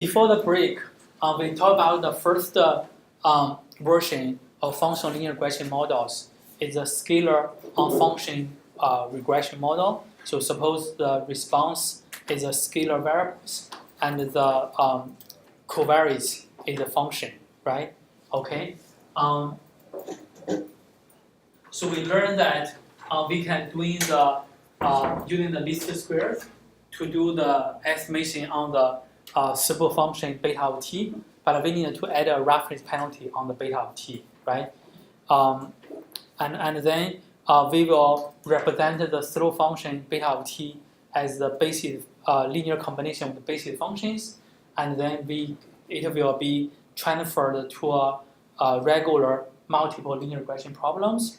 Before the break, we talked about the first version of functional linear regression models. It's a scalar function regression model. So suppose the response is a scalar variables and the covariates is a function, right? Okay. So we learned that we can do the using the least squares to do the estimation on the simple function beta of t, but we need to add a roughness penalty on the beta of t, right? And then we will represent the slope function beta of t as the basis linear combination of the basis functions, and then it will be transferred to a regular multiple linear regression problems.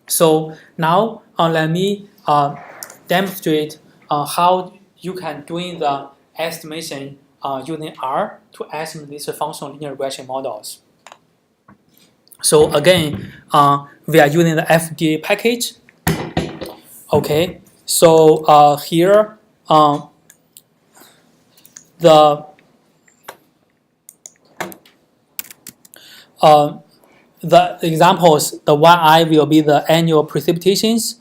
So now let me demonstrate how you can do the estimation using R to estimate these functional linear regression models. So again, we are using the FDA package. Okay, so here the examples, the yi will be the annual precipitations,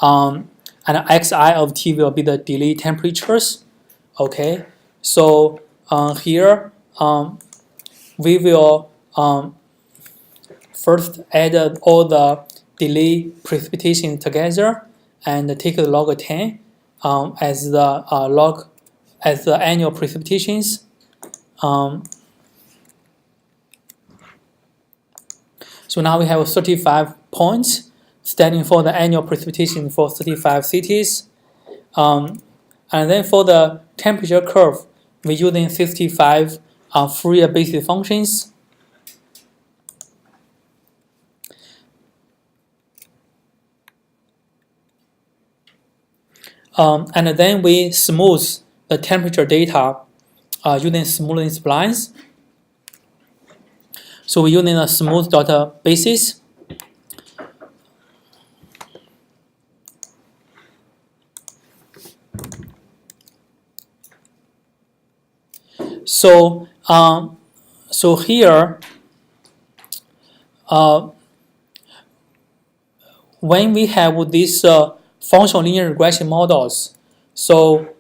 and xi of t will be the delay temperatures. Okay, so here we will first add all the delay precipitation together and take the log 10 as the annual precipitations. So now we have 35 points standing for the annual precipitation for 35 cities. And then for the temperature curve, we're using 65 Fourier basis functions. And then we smooth the temperature data using smoothing splines. So we're using a smooth data basis. So so here, when we have these functional linear regression models, so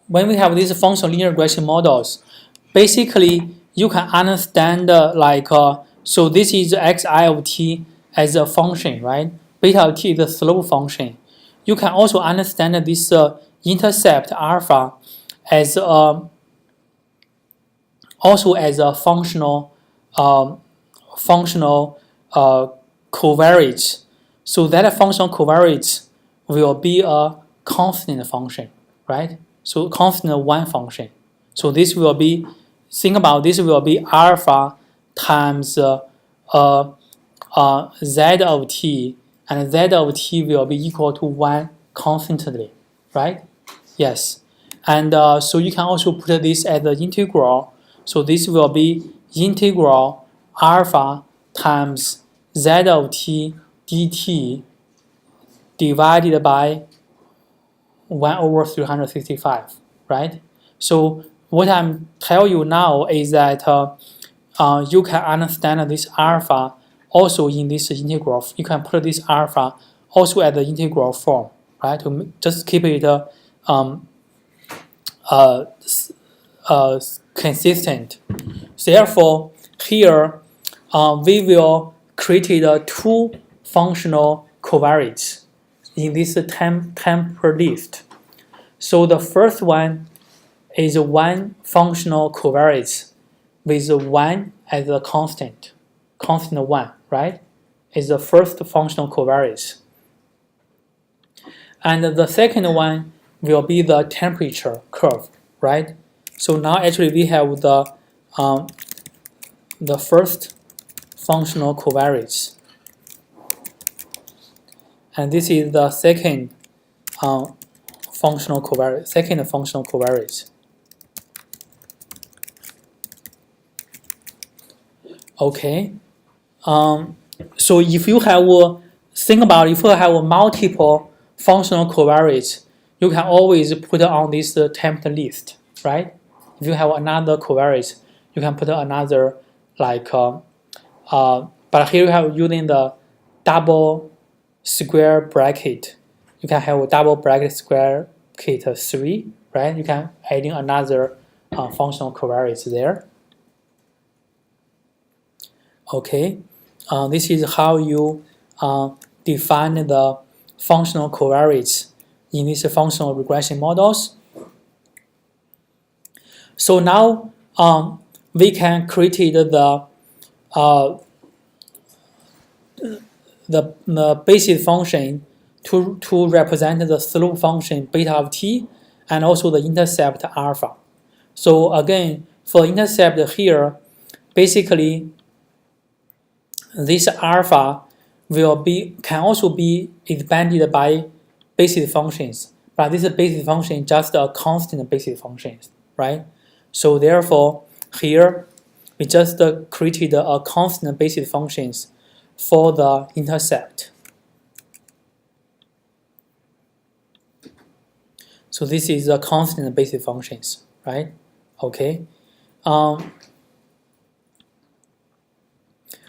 when we have these functional linear regression models, basically you can understand so this is xi of t as a function, right? Beta of t is a slope function. You can also understand this intercept alpha as also as a functional covariate. So that functional covariate will be a constant function, right? So constant one function. So this will be, think about this will be alpha times z of t, and z of t will be equal to 1 constantly, right? Yes. And so you can also put this as the integral. So this will be integral alpha times z of t dt divided by 1 over 365, right? So what I'm telling you now is that you can understand this alpha also in this integral. You can put this alpha also at the integral form, right? To just keep it consistent. Therefore, here we will create two functional covariates in this temper list. So the first one is one functional covariate with 1 as a constant 1, right? Is the first functional covariate. And the second one will be the temperature curve, right? So now actually we have the first functional covariate, and this is the second functional covariate. Okay. So if you have think about if you have multiple functional covariates, you can always put on this template list, right? If you have another covariate, you can put another like. But here you have using the double square bracket. You can have a double bracket square bracket 3, right? You can adding another functional covariates there. Okay, this is how you define the functional covariates in these functional regression models. So now we can create the basis function to represent the slope function beta of t and also the intercept alpha. So again, for intercept here, basically this alpha can also be expanded by basis functions, but this basis function is just a constant basis function, right? So therefore, here we just created a constant basis functions for the intercept. So this is a constant basis functions, right? Okay.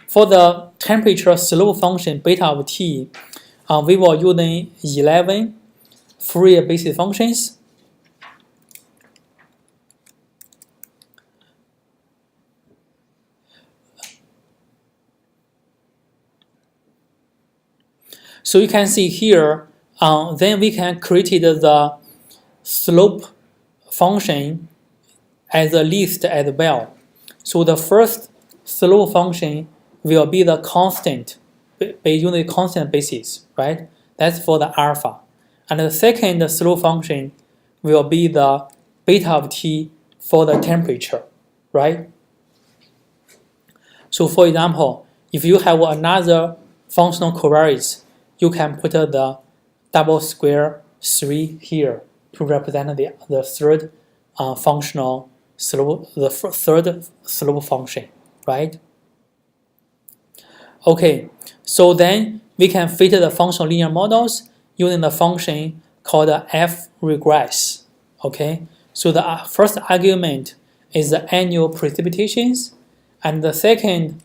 For the temperature slope function beta of t, we were using 11 Fourier basis functions. So you can see here, then we can create the slope function as a list as well. So the first slope function will be the constant, using constant basis, right? That's for the alpha. And the second slope function will be the beta of t for the temperature, right? So for example, if you have another functional covariates, you can put the double square 3 here to represent the third functional slope, the third slope function, right? Okay, so then we can fit the functional linear models using the function called fRegress. Okay, so the first argument is the annual precipitations, and the second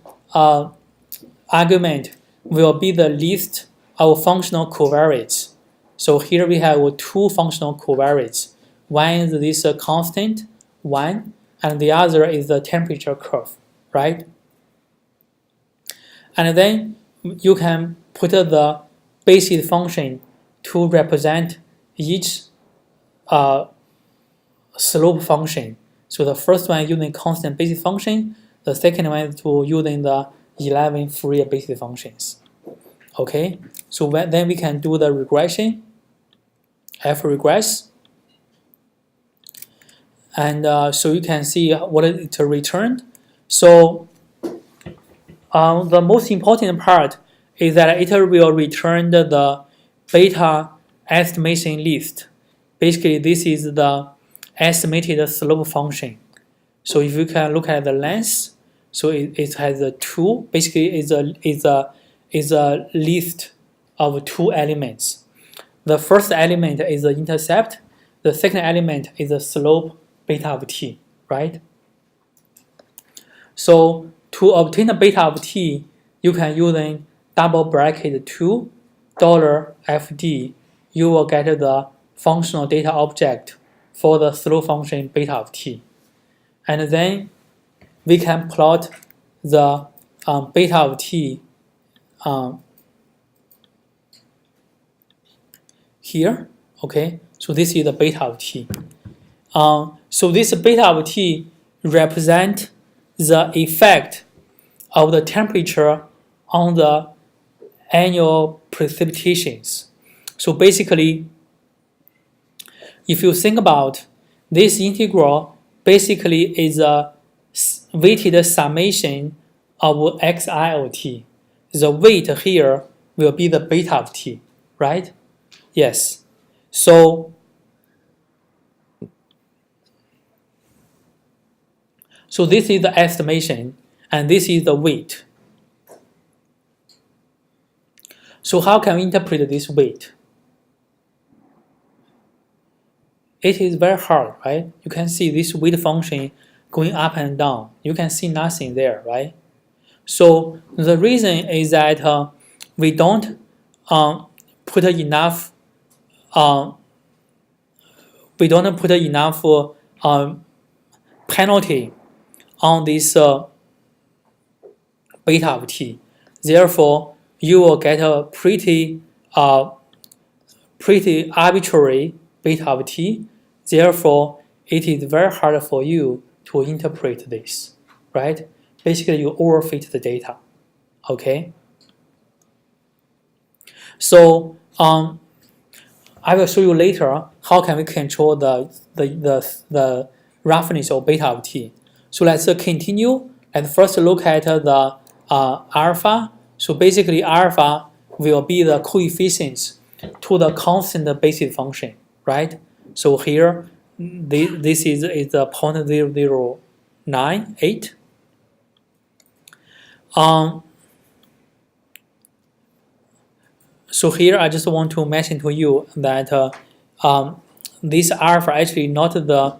argument will be the list of functional covariates. So here we have two functional covariates. One is this constant 1, and the other is the temperature curve, right? And then you can put the basis function to represent each slope function. So the first one using constant basis function, the second one is using the 11 Fourier basis functions. Okay, so then we can do the regression, fRegress. And so you can see what it returned. So the most important part is that it will return the beta estimation list. Basically, this is the estimated slope function. So if you can look at the length, so it has a 2. Basically, is a list of 2 elements. The first element is the intercept. The second element is the slope beta of t, right? So to obtain the beta of t, you can using double bracket 2 $fd. You will get the functional data object for the slope function beta of t, and then we can plot the beta of t here. Okay, so this is the beta of t. So this beta of t represent the effect of the temperature on the annual precipitations. So basically, if you think about this integral, basically is a weighted summation of xi of t. The weight here will be the beta of t, right? Yes. So this is the estimation, and this is the weight. So how can we interpret this weight? It is very hard, right? You can see this weight function going up and down. You can see nothing there, right? So the reason is that we don't put enough penalty on this beta of t. Therefore, you will get a pretty arbitrary beta of t. Therefore, it is very hard for you to interpret this, right? Basically, you overfit the data, okay? So I will show you later how can we control the roughness of beta of t. So let's continue and first look at the alpha. So basically, alpha will be the coefficients to the constant basis function, right? So here, this is the 0.0098. So here I just want to mention to you that this alpha actually not the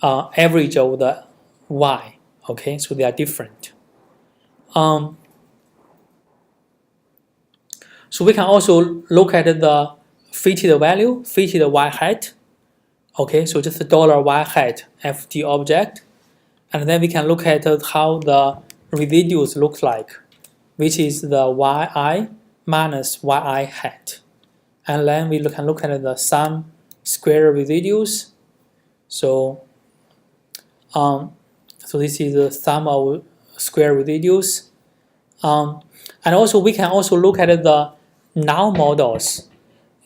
average of the y, okay? So they are different. So we can also look at the fitted value, fitted y hat. Okay, so just $y hat FT object. And then we can look at how the residues look like, which is the yi minus yi hat. And then we can look at the sum square residues. So, so this is the sum of square residues. And also we can also look at the null models.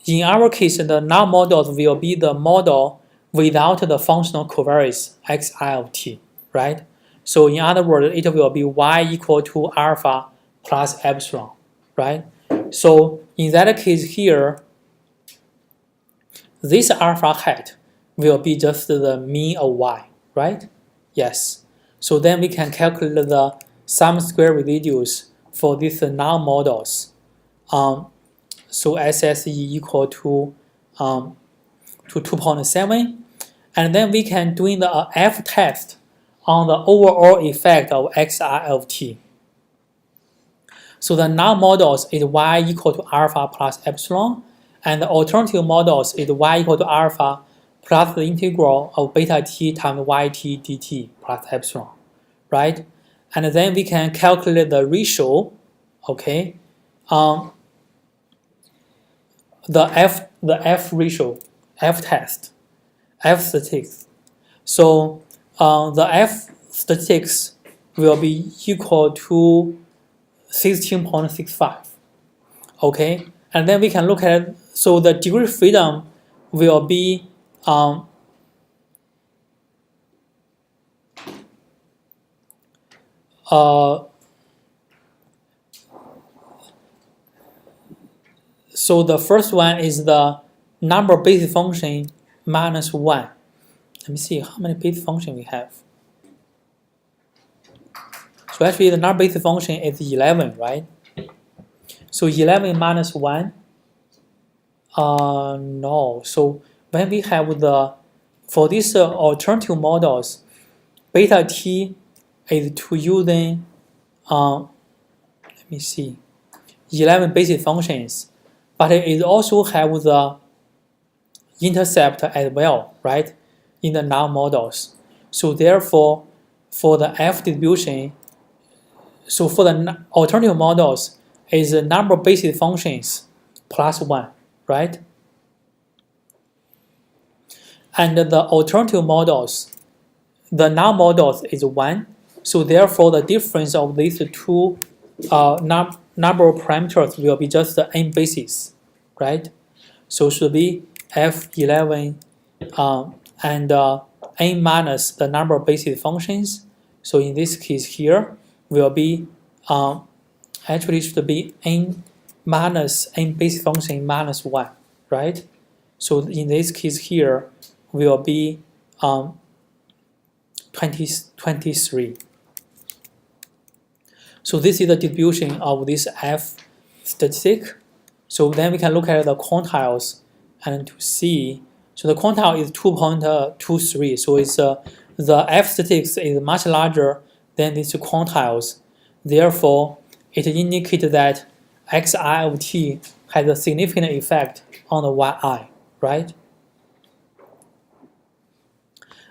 In our case, the null models will be the model without the functional covariates xi of t, right? So in other words, it will be y equal to alpha plus epsilon, right? So in that case here, this alpha hat will be just the mean of y, right? Yes. So then we can calculate the sum square residues for these null models. So SSE equal to 2.7, and then we can do the F test on the overall effect of xi of t. So the null models is y equal to alpha plus epsilon, and the alternative models is y equal to alpha plus the integral of beta t times yt dt plus epsilon, right? And then we can calculate the ratio, okay? The F ratio, F test, F statistics. So the F statistics will be equal to 16.65. Okay, and then we can look at, so the degree of freedom will be so the first one is the number basis function minus 1. Let me see how many basis function we have. So actually the number basis function is 11, right? So 11 minus 1, no. So when we have the, for these alternative models, beta t is to using, let me see, 11 basis functions, but it also have the intercept as well, right, in the null models. So therefore, for the F distribution, so for the alternative models, is the number of basis functions plus 1, right? And the alternative models, the null models is 1. So therefore, the difference of these two number of parameters will be just the n basis, right? So should be F11 and n minus the number of basis functions. So in this case here will be actually should be n minus n basis function minus 1, right? So in this case here will be 23. So this is the distribution of this F statistic. So then we can look at the quantiles and to see. So the quantile is 2.23. So it's the F statistics is much larger than these quantiles. Therefore, it indicates that xi of t has a significant effect on the yi, right?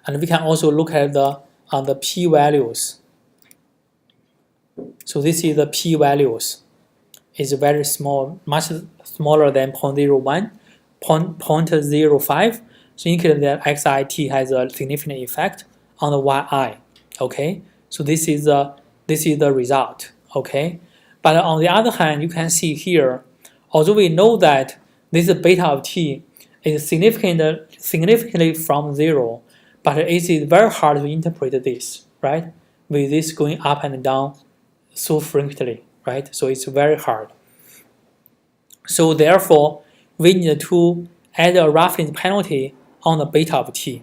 And we can also look at the p-values. So this is the p-values. It's very small, much smaller than 0.01, 0.05. So indicate that xit has a significant effect on the yi. Okay, so this is the result. Okay, but on the other hand, you can see here, although we know that this beta of t is significantly from 0, but it is very hard to interpret this, right? With this going up and down so frequently, right? So it's very hard. So therefore, we need to add a roughness penalty on the beta of t.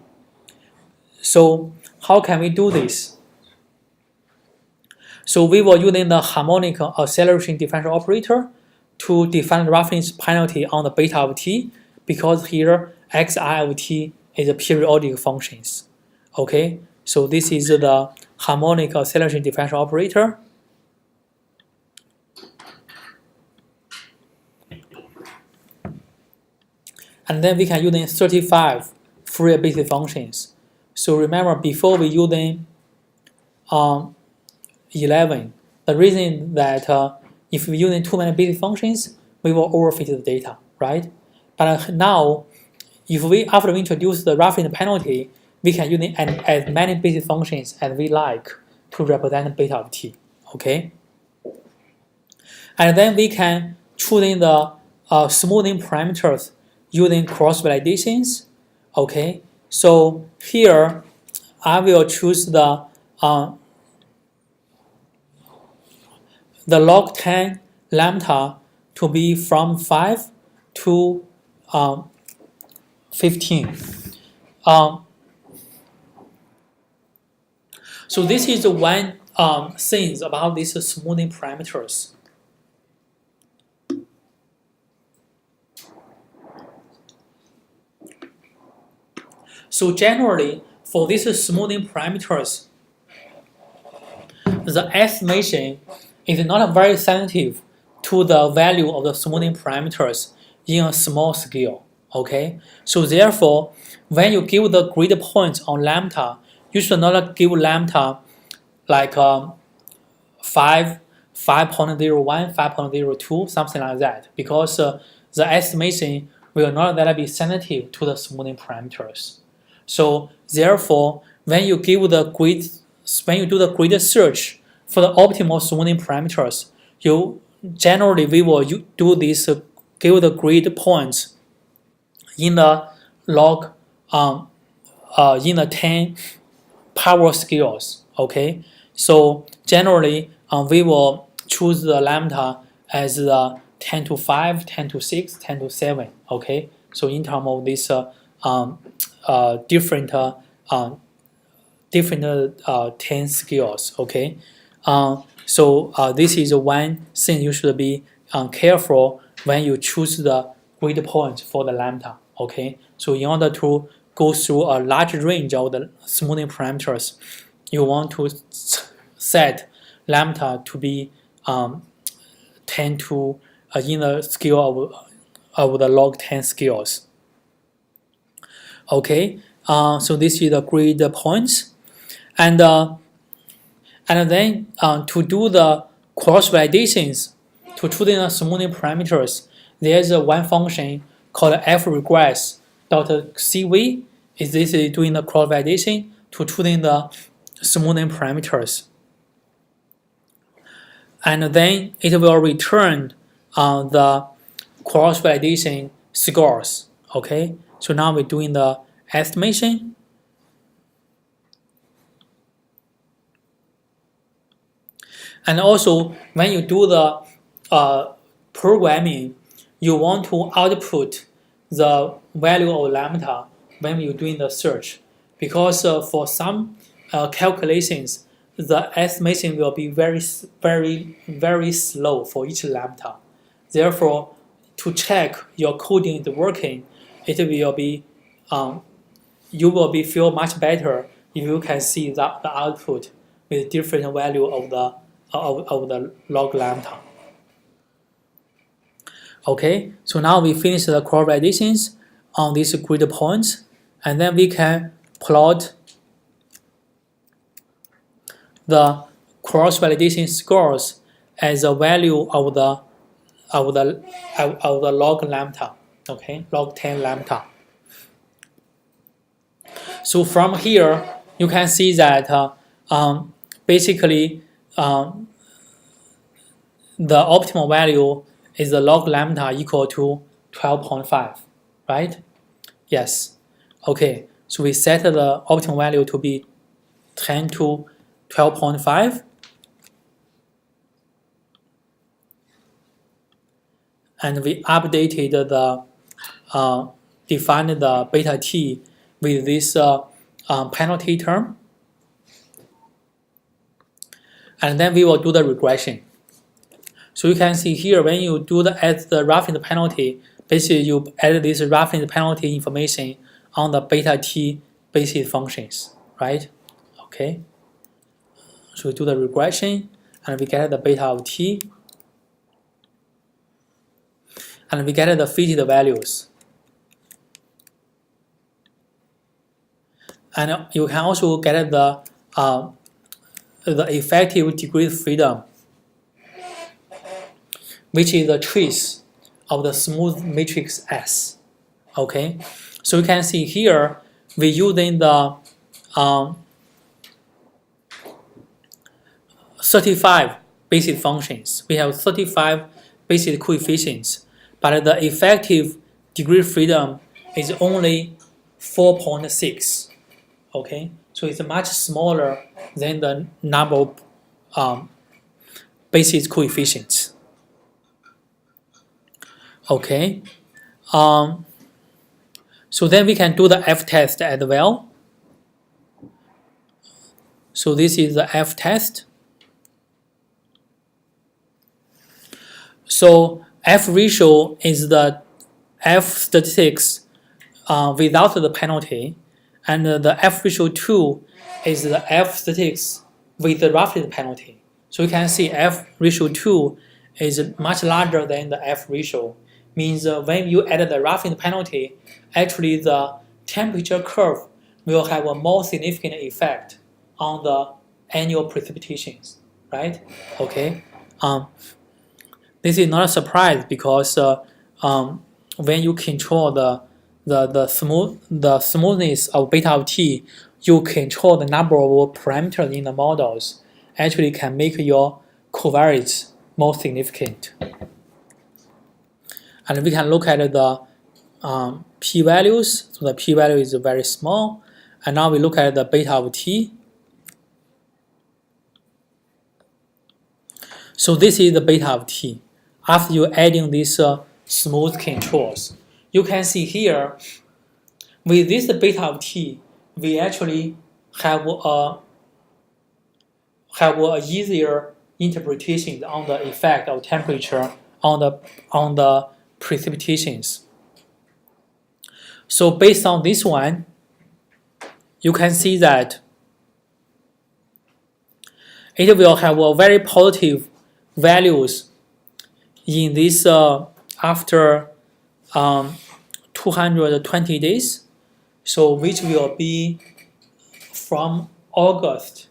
So how can we do this? So we were using the harmonic acceleration differential operator to define the roughness penalty on the beta of t, because here xi of t is a periodic functions. Okay, so this is the harmonic acceleration differential operator. And then we can use 35 Fourier basis functions. So remember, before we using 11, the reason that if we using too many basis functions, we will overfit the data, right? But now, if we after we introduce the roughness penalty, we can use as many basis functions as we like to represent beta of t. Okay, and then we can choose in the smoothing parameters using cross validations. Okay, so here I will choose the log 10 lambda to be from 5 to 15. So this is one thing about these smoothing parameters. So generally, for these smoothing parameters, the estimation is not very sensitive to the value of the smoothing parameters in a small scale. Okay, so therefore, when you give the grid points on lambda, you should not give lambda like 5.01, 5.02, something like that, because the estimation will not that be sensitive to the smoothing parameters. So therefore, when you give the grid, when you do the grid search for the optimal smoothing parameters, you generally we will do this give the grid points in the log in the 10 power scales. Okay, so generally we will choose the lambda as the 10 to 5, 10 to 6, 10 to 7. Okay, so in terms of this different 10 scales. Okay, so this is one thing you should be careful when you choose the grid point for the lambda. Okay, so in order to go through a large range of the smoothing parameters, you want to set lambda to be 10 to in the scale of the log 10 scales. Okay, so this is the grid points, and then to do the cross validations to choose the smoothing parameters, there's one function called fRegress .cv. Is this doing the cross validation to choosing the smoothing parameters, and then it will return the cross validation scores. Okay, so now we're doing the estimation. And also, when you do the programming, you want to output the value of lambda when you're doing the search, because for some calculations, the estimation will be very slow for each lambda. Therefore, to check your coding is working, it will be you will be feel much better if you can see the output with different value of the log lambda. Okay, so now we finish the core validations on these grid points, and then we can plot the cross validation scores as a value of the log lambda. Okay, log 10 lambda. So from here, you can see that basically the optimal value is the log lambda equal to 12.5, right? Yes. Okay, so we set the optimal value to be 10 to 12.5. And we updated the defined the beta t with this penalty term. And then we will do the regression. So you can see here when you do add the roughness penalty, basically you add this roughness penalty information on the beta t basis functions, right? Okay. So we do the regression and we get the beta of t. And we get the fitted values. And you can also get the effective degree of freedom, which is the trace of the smooth matrix S. Okay, so you can see here we're using the 35 basic functions. We have 35 basic coefficients, but the effective degree of freedom is only 4.6. Okay, so it's much smaller than the number of basic coefficients. Okay, so then we can do the f-test as well. So this is the f-test. So F ratio is the F statistics without the penalty, and the F ratio 2 is the F statistics with the roughness penalty. So you can see F ratio 2 is much larger than the F ratio. Means when you add the roughness penalty, actually the temperature curve will have a more significant effect on the annual precipitations, right? Okay. This is not a surprise because when you control the smoothness of beta of t, you control the number of parameters in the models. Actually, can make your covariates more significant. And we can look at the p-values. So the p-value is very small. And now we look at the beta of t. So this is the beta of t. After you adding these smooth controls, you can see here, with this beta of t, we actually have a easier interpretation on the effect of temperature on the precipitations. So based on this one, you can see that it will have a very positive values in this after 220 days, so which will be from August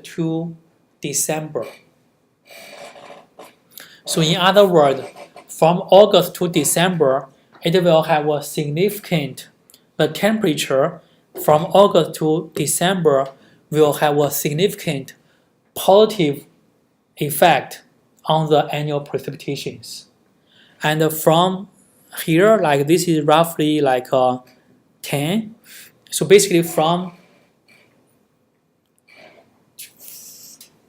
to December. So in other words, from August to December, it will have a significant, the temperature from August to December will have a significant positive effect on the annual precipitations. And from here, like this is roughly like 10. So basically from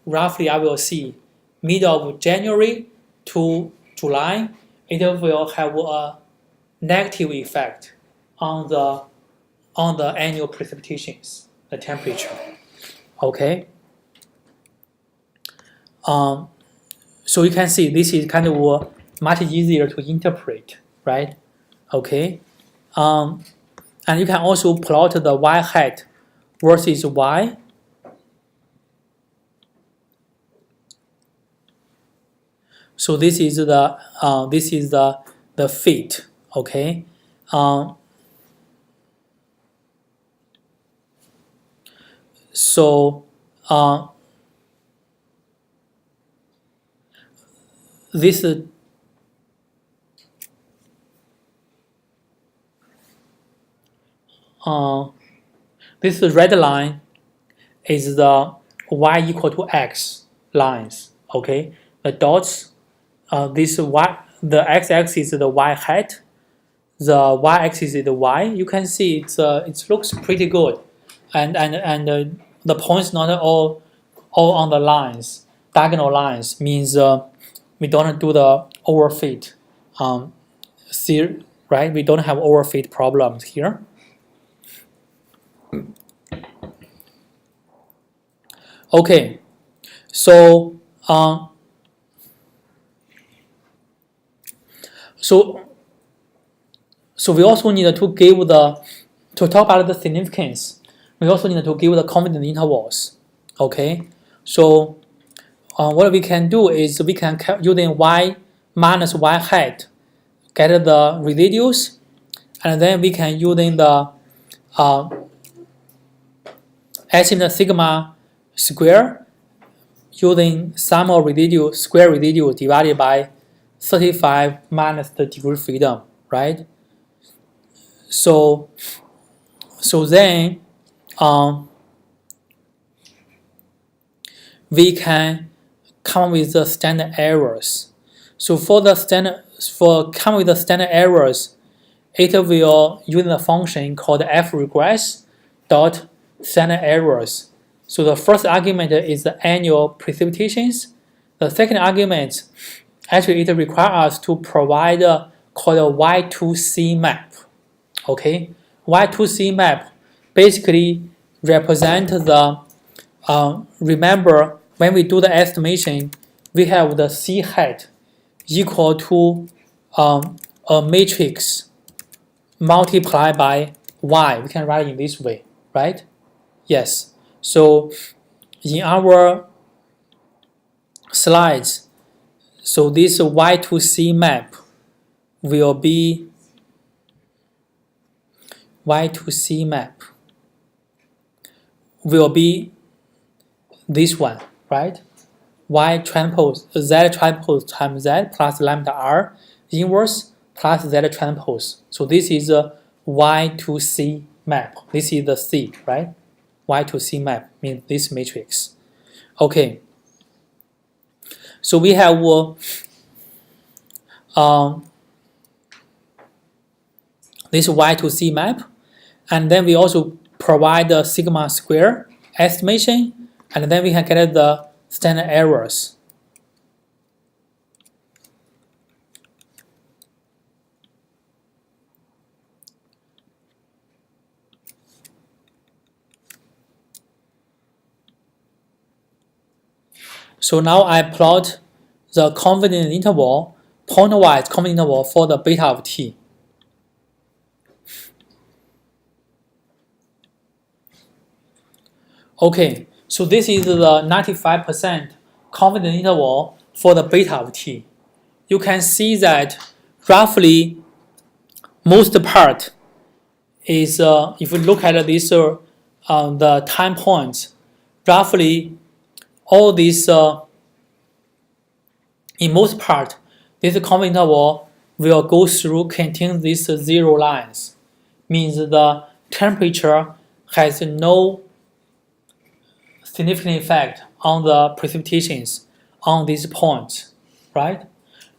roughly I will see middle of January to July, it will have a negative effect on the annual precipitations, the temperature. Okay. So you can see this is kind of much easier to interpret, right? Okay. And you can also plot the y hat versus y. So this is the fit. Okay. So this this red line is the y equal to x lines. Okay, the dots. This y, the x-axis is the y hat. The y-axis is the y. You can see it looks pretty good, and the points not all on the lines. Diagonal lines means we don't do the overfit. See, right? We don't have overfit problems here. Okay, so so we also need to give to talk about the significance. We also need to give the confidence intervals. Okay, so what we can do is we can using y minus y hat get the residues, and then we can using the estimate sigma square using sum of residual square residual divided by 35 minus the degree freedom, right? So then we can come with the standard errors. So for come with the standard errors, it will use a function called fRegress dot standard errors. So the first argument is the annual precipitations. The second argument, actually it requires us to provide called a Y2C map. Okay, Y2C map basically represent the remember when we do the estimation, we have the C hat equal to a matrix multiplied by y. We can write it in this way, right? Yes. So in our slides, so this Y2C map will be Y2C map will be this one, right? Y transpose Z transpose times Z plus lambda R inverse plus Z transpose. So this is a Y2C map. This is the C, right? Y2C map means this matrix. Okay. So we have this Y2C map, and then we also provide the sigma square estimation, and then we can get the standard errors. So now I plot the confidence interval, pointwise confidence interval for the beta of t. Okay, so this is the 95% confidence interval for the beta of t. You can see that roughly most part is, if you look at this, the time points, roughly all these, in most part, this confidence interval will go through contain these zero lines, means the temperature has no significant effect on the precipitations on these points, right?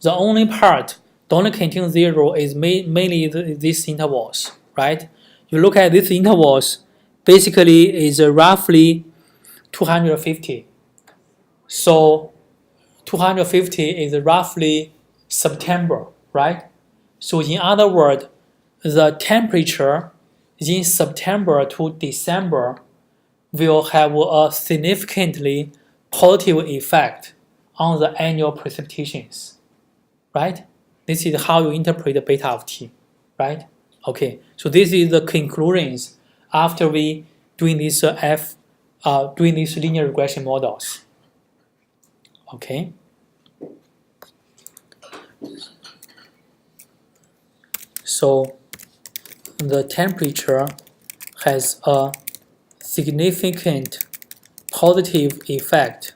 The only part don't contain zero is mainly these intervals, right? You look at these intervals, basically is roughly 250. So 250 is roughly September, right? So in other words, the temperature in September to December will have a significantly positive effect on the annual precipitations, right? This is how you interpret the beta of t, right? Okay, so this is the conclusions after we doing this doing these linear regression models. Okay. So the temperature has a significant positive effect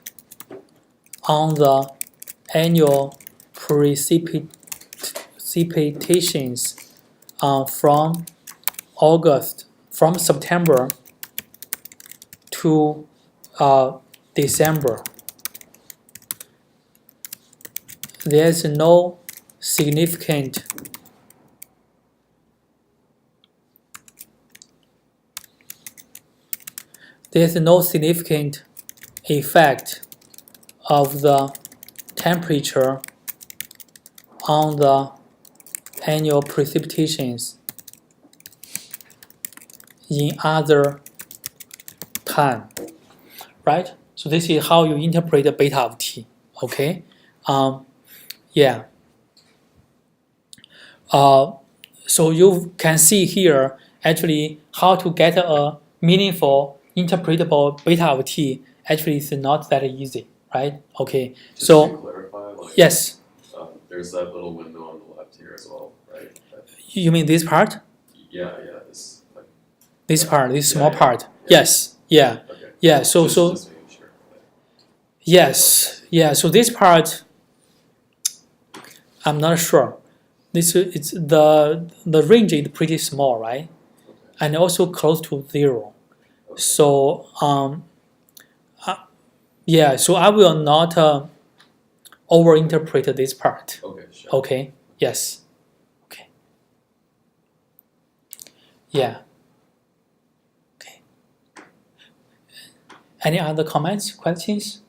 on the annual precipitations from September to December. There's no significant effect of the temperature on the annual precipitations in other time, right? So this is how you interpret the beta of t. Okay, yeah. So you can see here actually how to get a meaningful interpretable beta of t. Actually, is not that easy, right? Okay, Just so to clarify, like, yes, there's that little window on the left here as well, right? you mean this part? Yeah, this like, This part, this small yeah. part. Yeah. Yes, yeah, Okay. yeah. So Just making sure. yes, yeah. So this part, I'm not sure. This it's the range is pretty small, right? Okay. And also close to 0. Okay. So yeah. So I will not overinterpret this part. Okay, sure. Okay. Yes. Okay. Yeah. Okay. Any other comments, questions?